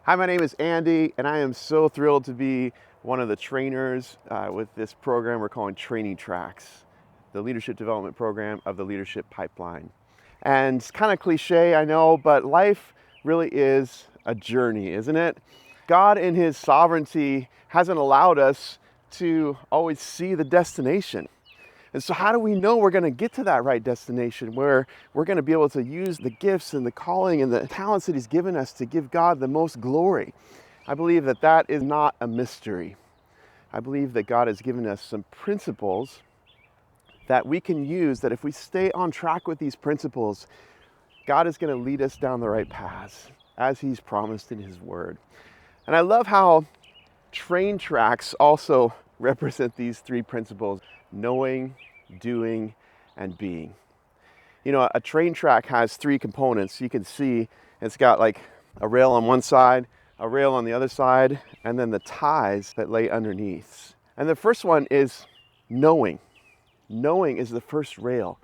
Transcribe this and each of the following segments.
Hi, my name is Andy, and I am so thrilled to be one of the trainers with this program we're calling TrainingTracks, the leadership development program of the Leadership Pipeline. And it's kind of cliche, I know, but life really is a journey, isn't it? God in His sovereignty hasn't allowed us to always see the destination. And so how do we know we're going to get to that right destination where we're going to be able to use the gifts and the calling and the talents that He's given us to give God the most glory? I believe that that is not a mystery. I believe that God has given us some principles that we can use, that if we stay on track with these principles, God is going to lead us down the right paths as He's promised in His Word. And I love how TrainTracks also represent these three principles: knowing, doing, and being. You know, a train track has three components. You can see it's got like a rail on one side, a rail on the other side, and then the ties that lay underneath. And the first one is knowing. Knowing is the first rail.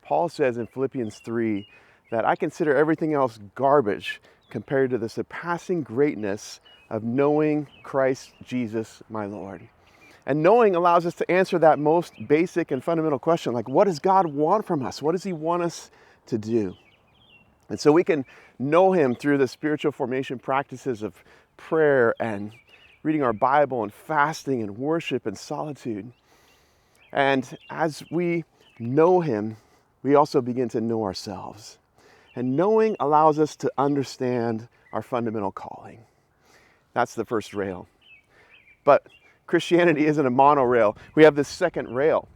Paul says in Philippians 3 that I consider everything else garbage compared to the surpassing greatness of knowing Christ Jesus my Lord. And knowing allows us to answer that most basic and fundamental question, like, what does God want from us? What does He want us to do? And so we can know Him through the spiritual formation practices of prayer and reading our Bible and fasting and worship and solitude. And as we know Him, we also begin to know ourselves. And knowing allows us to understand our fundamental calling. That's the first rail. But Christianity isn't a monorail. We have this second rail.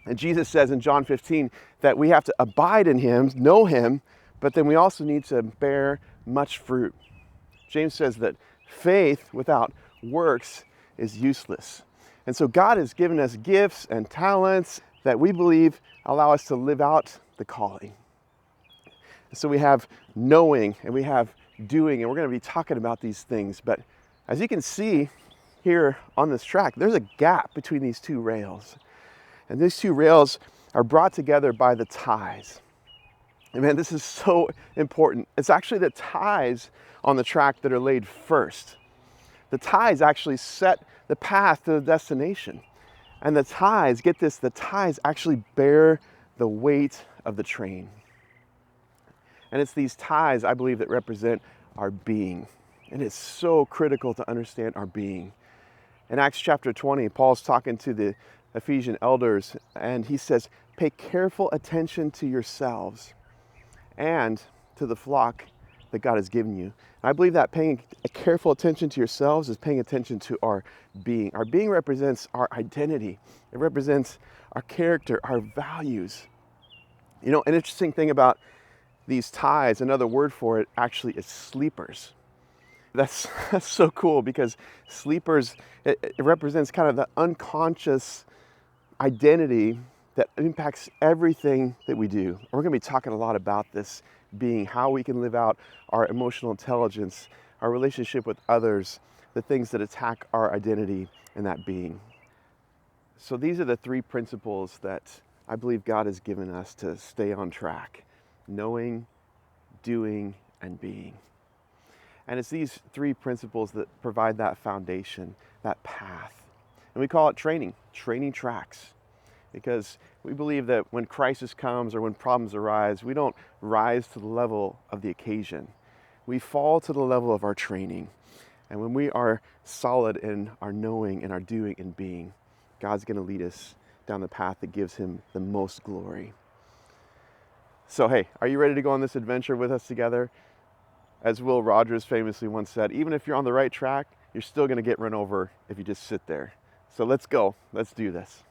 And Jesus says in John 15 that we have to abide in Him, know Him, but then we also need to bear much fruit. James says that faith without works is useless. And so God has given us gifts and talents that we believe allow us to live out the calling. So we have knowing and we have doing, and we're going to be talking about these things. But as you can see here on this track, there's a gap between these two rails. And these two rails are brought together by the ties. And man, this is so important. It's actually the ties on the track that are laid first. The ties actually set the path to the destination. And the ties, get this, the ties actually bear the weight of the train. And it's these ties, I believe, that represent our being. And it's so critical to understand our being. In Acts chapter 20, Paul's talking to the Ephesian elders, and he says, pay careful attention to yourselves and to the flock that God has given you. And I believe that paying a careful attention to yourselves is paying attention to our being. Our being represents our identity. It represents our character, our values. You know, an interesting thing about these ties, another word for it actually is sleepers. That's so cool, because sleepers, it represents kind of the unconscious identity that impacts everything that we do. We're going to be talking a lot about this being, how we can live out our emotional intelligence, our relationship with others, the things that attack our identity and that being. So these are the three principles that I believe God has given us to stay on track: knowing, doing, and being. And it's these three principles that provide that foundation, that path. And we call it training tracks. Because we believe that when crisis comes or when problems arise, we don't rise to the level of the occasion. We fall to the level of our training. And when we are solid in our knowing and our doing and being, God's going to lead us down the path that gives Him the most glory. So hey, are you ready to go on this adventure with us together? As Will Rogers famously once said, even if you're on the right track, you're still going to get run over if you just sit there. So let's go. Let's do this.